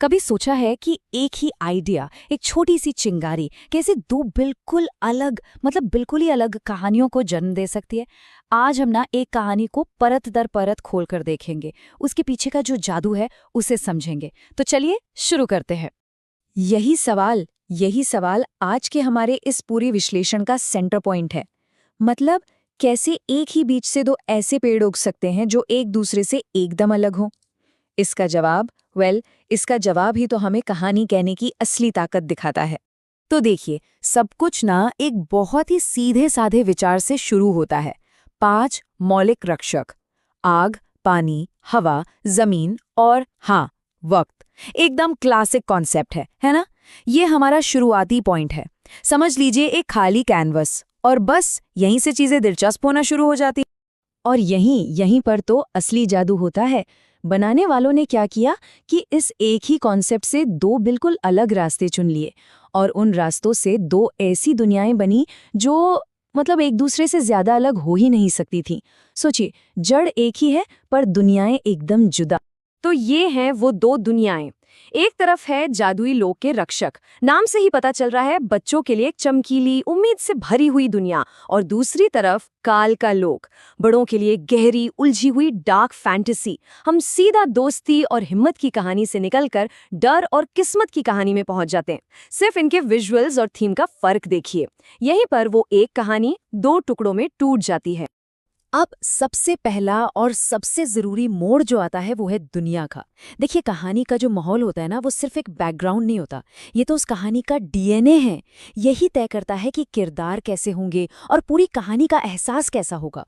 कभी सोचा है कि एक ही आइडिया, एक छोटी सी चिंगारी कैसे दो बिल्कुल अलग बिल्कुल ही अलग कहानियों को जन्म दे सकती है। आज हम ना एक कहानी को परत दर परत खोल कर देखेंगे, उसके पीछे का जो जादू है उसे समझेंगे। तो चलिए शुरू करते हैं। यही सवाल आज के हमारे इस पूरे विश्लेषण का सेंटर पॉइंट है। मतलब कैसे एक ही बीज से दो ऐसे पेड़ उग सकते हैं जो एक दूसरे से एकदम अलग हों। इसका जवाब ही तो हमें कहानी कहने की असली ताकत दिखाता है। तो देखिए, सब कुछ ना एक बहुत ही सीधे साधे विचार से शुरू होता है। 5 मौलिक रक्षक, आग, पानी, हवा, जमीन और हाँ, वक्त। एकदम क्लासिक कॉन्सेप्ट है ना? ये हमारा शुरुआती पॉइंट है। समझ लीजिए एक खाली कैनवस, और बस यहीं से चीजें दिलचस्प होना शुरू हो जाती। और यहीं पर तो असली जादू होता है। बनाने वालों ने क्या किया कि इस एक ही कॉन्सेप्ट से दो बिल्कुल अलग रास्ते चुन लिए, और उन रास्तों से दो ऐसी दुनियाएं बनी जो एक दूसरे से ज्यादा अलग हो ही नहीं सकती थी। सोचिए, जड़ एक ही है पर दुनियाएं एकदम जुदा। तो ये हैं वो दो दुनियाएं। एक तरफ है जादुई लोक के रक्षक, नाम से ही पता चल रहा है बच्चों के लिए एक चमकीली उम्मीद से भरी हुई दुनिया। और दूसरी तरफ काल का लोक, बड़ों के लिए गहरी उलझी हुई डार्क फैंटेसी। हम सीधा दोस्ती और हिम्मत की कहानी से निकलकर डर और किस्मत की कहानी में पहुंच जाते हैं। सिर्फ इनके विजुअल्स और थीम का फर्क देखिए। यहीं पर वो एक कहानी दो टुकड़ों में टूट जाती है। अब सबसे पहला और सबसे जरूरी मोड़ जो आता है वो है दुनिया का। देखिए, कहानी का जो माहौल होता है ना, वो सिर्फ एक बैकग्राउंड नहीं होता, ये तो उस कहानी का डीएनए है। यही तय करता है कि किरदार कैसे होंगे और पूरी कहानी का एहसास कैसा होगा।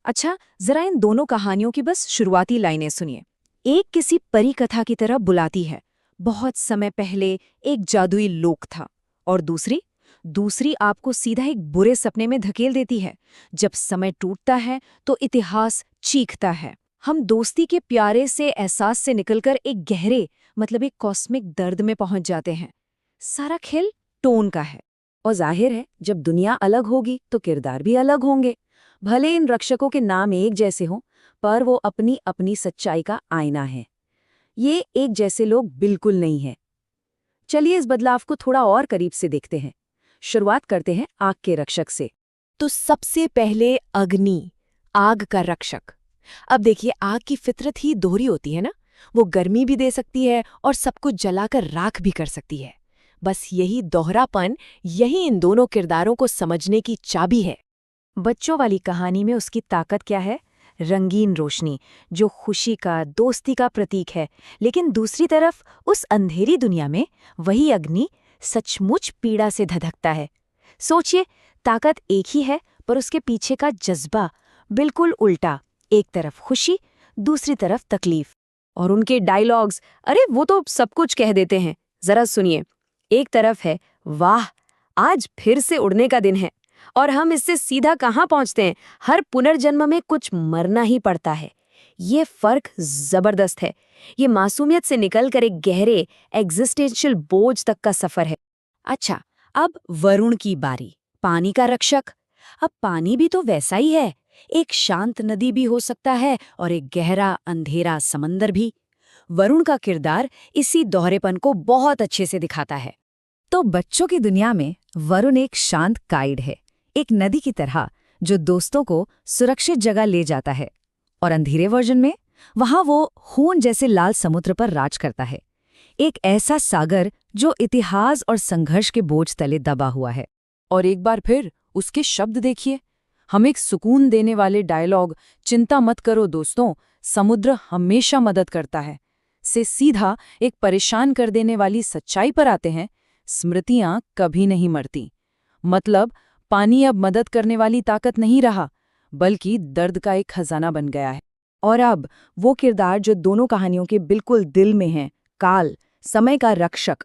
अच्छा, जरा इन दोनों कहानियों की बस शुरुआती लाइनें सुनिए। एक किसी परी कथा की तरह बुलाती है, बहुत समय पहले एक जादुई लोक था। और दूसरी आपको सीधा एक बुरे सपने में धकेल देती है। जब समय टूटता है तो इतिहास चीखता है। हम दोस्ती के प्यारे से एहसास से निकलकर एक गहरे एक कॉस्मिक दर्द में पहुंच जाते हैं। सारा खेल टोन का है। और जाहिर है, जब दुनिया अलग होगी तो किरदार भी अलग होंगे। भले इन रक्षकों के नाम एक जैसे हों, पर वो अपनी अपनी सच्चाई का आईना है। ये एक जैसे लोग बिल्कुल नहीं है। चलिए इस बदलाव को थोड़ा और करीब से देखते हैं। शुरुआत करते हैं आग के रक्षक से। तो सबसे पहले अग्नि, आग का रक्षक। अब देखिए, आग की फितरत ही दोहरी होती है ना। वो गर्मी भी दे सकती है और सब कुछ जलाकर राख भी कर सकती है। बस यही दोहरापन, यही इन दोनों किरदारों को समझने की चाबी है। बच्चों वाली कहानी में उसकी ताकत क्या है? रंगीन रोशनी, जो खुशी का, दोस्ती का प्रतीक है। लेकिन दूसरी तरफ उस अंधेरी दुनिया में वही अग्नि सचमुच पीड़ा से धधकता है। सोचिए, ताकत एक ही है पर उसके पीछे का जज्बा बिल्कुल उल्टा। एक तरफ खुशी, दूसरी तरफ तकलीफ। और उनके डायलॉग्स, अरे वो तो सब कुछ कह देते हैं। जरा सुनिए। एक तरफ है, वाह, आज फिर से उड़ने का दिन है। और हम इससे सीधा कहाँ पहुंचते हैं? हर पुनर्जन्म में कुछ मरना ही पड़ता है। ये फर्क जबरदस्त है। ये मासूमियत से निकलकर एक गहरे एग्जिस्टेंशियल बोझ तक का सफर है। अच्छा, अब वरुण की बारी, पानी का रक्षक। अब पानी भी तो वैसा ही है। एक शांत नदी भी हो सकता है और एक गहरा अंधेरा समंदर भी। वरुण का किरदार इसी दोहरेपन को बहुत अच्छे से दिखाता है। तो बच्चों की दुनिया में वरुण एक शांत गाइड है, एक नदी की तरह जो दोस्तों को सुरक्षित जगह ले जाता है। और अंधेरे वर्जन में वहां वो खून जैसे लाल समुद्र पर राज करता है, एक ऐसा सागर जो इतिहास और संघर्ष के बोझ तले दबा हुआ है। और एक बार फिर उसके शब्द देखिए। हम एक सुकून देने वाले डायलॉग, चिंता मत करो दोस्तों, समुद्र हमेशा मदद करता है, से सीधा एक परेशान कर देने वाली सच्चाई पर आते हैं। स्मृतियां कभी नहीं मरती। मतलब पानी अब मदद करने वाली ताकत नहीं रहा, बल्कि दर्द का एक खजाना बन गया है। और अब वो किरदार जो दोनों कहानियों के बिल्कुल दिल में है, काल, समय का रक्षक।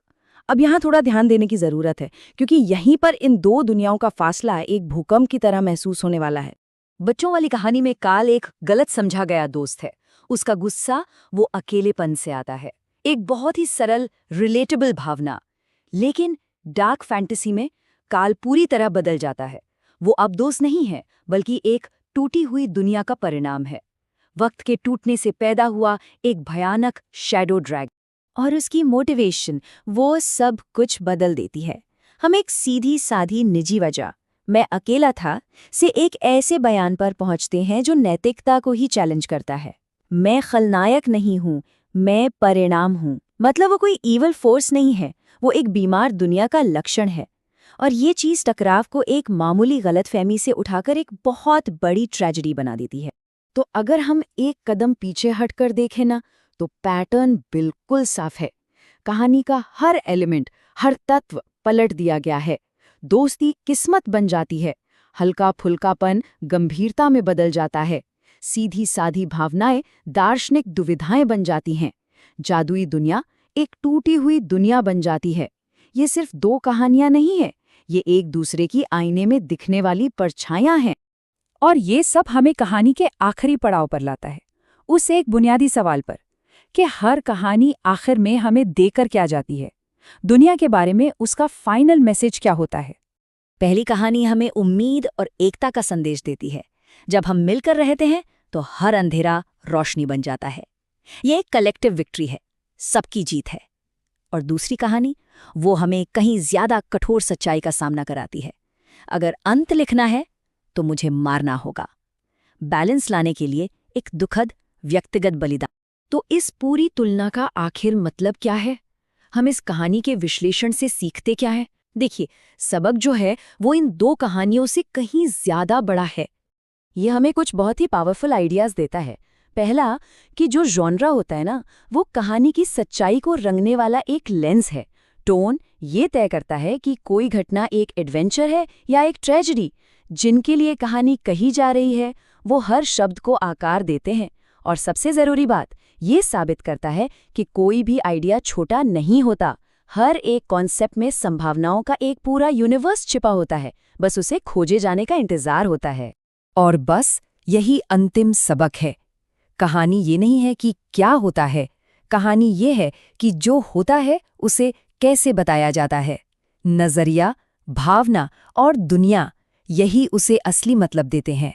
अब यहाँ थोड़ा ध्यान देने की जरूरत है, क्योंकि यहीं पर इन दो दुनियाओं का फासला एक भूकंप की तरह महसूस होने वाला है। बच्चों वाली कहानी में काल एक गलत समझा गया दोस्त है। उसका गुस्सा वो अकेलेपन से आता है, एक बहुत ही सरल रिलेटेबल भावना। लेकिन डार्क फैंटेसी में काल पूरी तरह बदल जाता है। वो अब दोस्त नहीं है, बल्कि एक टूटी हुई दुनिया का परिणाम है। वक्त के टूटने से पैदा हुआ एक भयानक शैडो ड्रैगन। और उसकी मोटिवेशन, वो सब कुछ बदल देती है। हम एक सीधी साधी निजी वजह, मैं अकेला था, से एक ऐसे बयान पर पहुंचते हैं जो नैतिकता को ही चैलेंज करता है। मैं खलनायक नहीं हूं, मैं परिणाम हूं। मतलब वो कोई ईवल फोर्स नहीं है, वो एक बीमार दुनिया का लक्षण है। और ये चीज टकराव को एक मामूली गलतफहमी से उठाकर एक बहुत बड़ी ट्रेजेडी बना देती है। तो अगर हम एक कदम पीछे हटकर देखें ना, तो पैटर्न बिल्कुल साफ है। कहानी का हर एलिमेंट, हर तत्व पलट दिया गया है। दोस्ती किस्मत बन जाती है, हल्का फुल्कापन गंभीरता में बदल जाता है, सीधी साधी भावनाएं दार्शनिक दुविधाएं बन जाती हैं, जादुई दुनिया एक टूटी हुई दुनिया बन जाती है। ये सिर्फ दो कहानियां नहीं है, ये एक दूसरे की आईने में दिखने वाली परछाइयां हैं। और ये सब हमें कहानी के आखिरी पड़ाव पर लाता है, उस एक बुनियादी सवाल पर कि हर कहानी आखिर में हमें देकर क्या जाती है, दुनिया के बारे में उसका फाइनल मैसेज क्या होता है। पहली कहानी हमें उम्मीद और एकता का संदेश देती है। जब हम मिलकर रहते हैं तो हर अंधेरा रोशनी बन जाता है। ये एक कलेक्टिव विक्ट्री है, सबकी जीत है। और दूसरी कहानी, वो हमें कहीं ज्यादा कठोर सच्चाई का सामना कराती है। अगर अंत लिखना है तो मुझे मारना होगा। बैलेंस लाने के लिए एक दुखद व्यक्तिगत बलिदान। तो इस पूरी तुलना का आखिर मतलब क्या है? हम इस कहानी के विश्लेषण से सीखते क्या है? देखिए, सबक जो है वो इन दो कहानियों से कहीं ज्यादा बड़ा है। ये हमें कुछ बहुत ही पावरफुल आइडियाज देता है। पहला, कि जो जॉनरा होता है ना, वो कहानी की सच्चाई को रंगने वाला एक लेंस है। टोन ये तय करता है कि कोई घटना एक एडवेंचर है या एक ट्रेजेडी। जिनके लिए कहानी कही जा रही है, वो हर शब्द को आकार देते हैं। और सबसे जरूरी बात, ये साबित करता है कि कोई भी आइडिया छोटा नहीं होता। हर एक कॉन्सेप्ट में संभावनाओं का एक पूरा यूनिवर्स छिपा होता है, बस उसे खोजे जाने का इंतजार होता है। और बस यही अंतिम सबक है। कहानी ये नहीं है कि क्या होता है, कहानी ये है कि जो होता है उसे कैसे बताया जाता है। नजरिया, भावना और दुनिया, यही उसे असली मतलब देते हैं।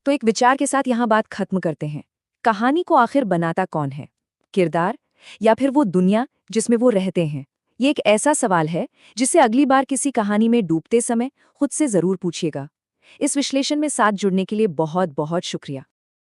तो एक विचार के साथ यहाँ बात खत्म करते हैं। कहानी को आखिर बनाता कौन है? किरदार या फिर वो दुनिया जिसमें वो रहते हैं? ये एक ऐसा सवाल है जिसे अगली बार किसी कहानी में डूबते समय खुद से जरूर पूछिएगा। इस विश्लेषण में साथ जुड़ने के लिए बहुत बहुत शुक्रिया।